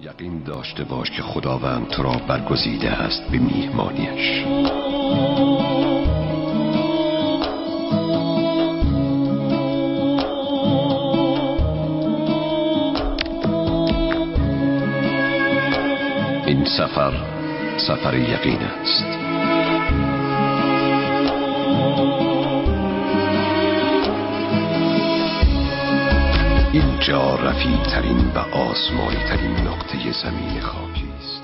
یقین داشته باش که خداوند تو را برگزیده است به میهمانیش. این سفر یقین است. اینجا رفیع ترین و آسمانی ترین نقطه زمین خاکی است.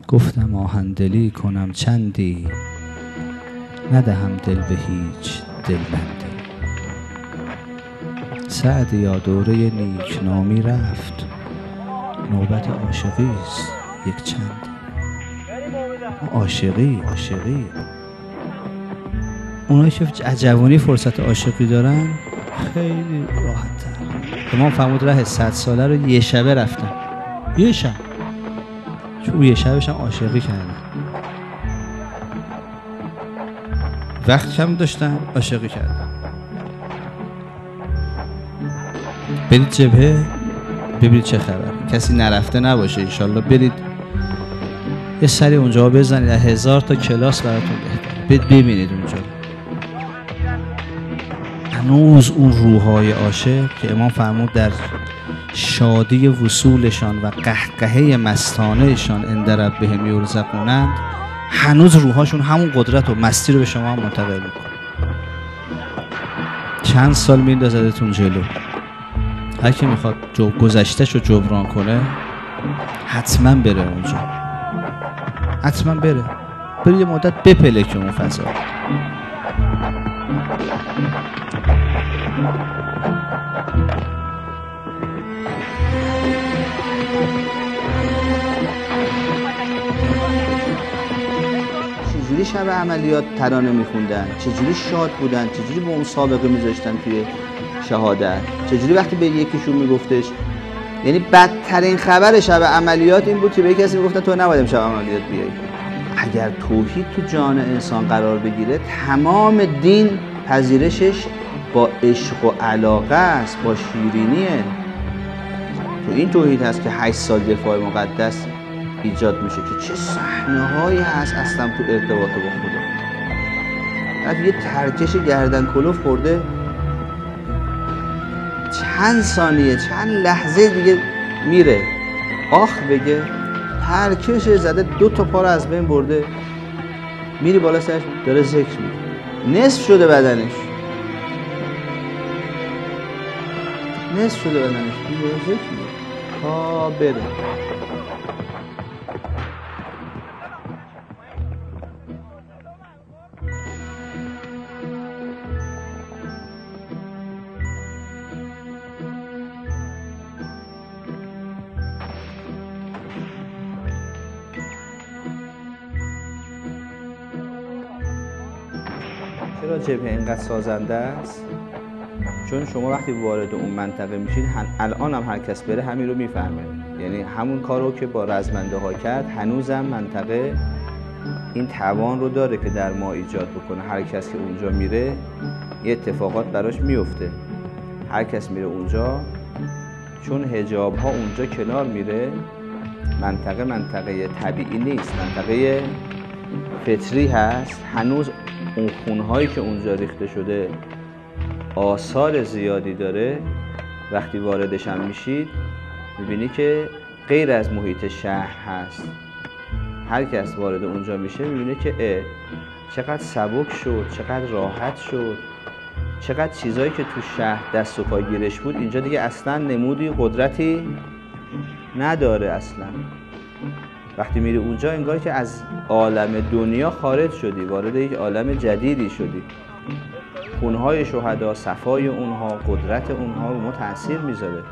گفتم آهندلی کنم چندی، ندهم دل به هیچ دلبندی. سعدیا دوره نیکنامی رفت، نوبت عاشقی است یک چندی. عاشقی اونایی که جوانی فرصت عاشقی دارن خیلی راحت تر. امام فرمود ره 100 ساله رو یه شبه رفتن، یه شب، چون یه شبش هم عاشقی کردن. وقت کم داشتن، عاشقی کردن. برید جبهه ببینید چه خبر. کسی نرفته نباشه انشالله برید یه سری اونجا بزنید، 1000 تا کلاس براتون بهتره. برید ببینید اونجا هنوز اون روحای عاشق که امام فرمود در شادی وصولشان و قهقهه مستانهشان اند ربهم یرزقونند، هنوز روحاشون همون قدرت و مستی رو به شما هم منتقل میکنه. چند سال میندازدتون جلو. هر کی میخواد گذشته‌شو جبران کنه حتما بره اونجا، حتما بره یه مدت بپلکه اون فضا. چجوری شب عملیات ترانه میخوندن، چجوری شاد بودن، چجوری با اون سابقه میذاشتن توی شهادت، چجوری وقتی به یکیشون میگفتش، یعنی بدترین خبر شب عملیات این بود که به کسی میگفتن تو نباید شب عملیات بیای. اگر توحید تو جان انسان قرار بگیره تمام دین پذیرشش با عشق و علاقه است، با شیرینیه. تو این توحید هست که 8 سال دفاع مقدس ایجاد میشه که چه صحنه‌هایی هست اصلا تو ارتباط با خدا. بعد یه ترکش گردن کلوف خورده، چند ثانیه چند لحظه دیگه میره، آخ بگه، ترکش زده 2 تا پا رو از بین برده، میری بالا سرش داره ذکر میکنه، نصف شده بدنش، میره ذکر میکنه تا بره. چرا جبهه اینقدر سازنده است؟ چون شما وقتی وارد اون منطقه میشید، الان هم هر کس بره همین رو میفهمه. یعنی همون کار رو که با رزمنده ها کرد، هنوزم منطقه این توان رو داره که در ما ایجاد بکنه. هر کس که اونجا میره یه اتفاقات براش میفته. هر کس میره اونجا، چون حجاب ها اونجا کنار میره، منطقه طبیعی نیست، منطقه فطری هست. هنوز اون خونهایی که اونجا ریخته شده آثار زیادی داره. وقتی واردش هم میشید میبینی که غیر از محیط شهر هست. هر کس وارد اونجا میشه میبینه که چقدر سبک شد، چقدر راحت شد، چقدر چیزایی که تو شهر دست و پاگیرش بود اینجا دیگه اصلا نمودی قدرتی نداره. اصلا وقتی میری اونجا انگار که از عالم دنیا خارج شدی، وارد یک عالم جدیدی شدی. خونهای شهدا، صفای اونها، قدرت اونها رو ما تأثیر میذاره.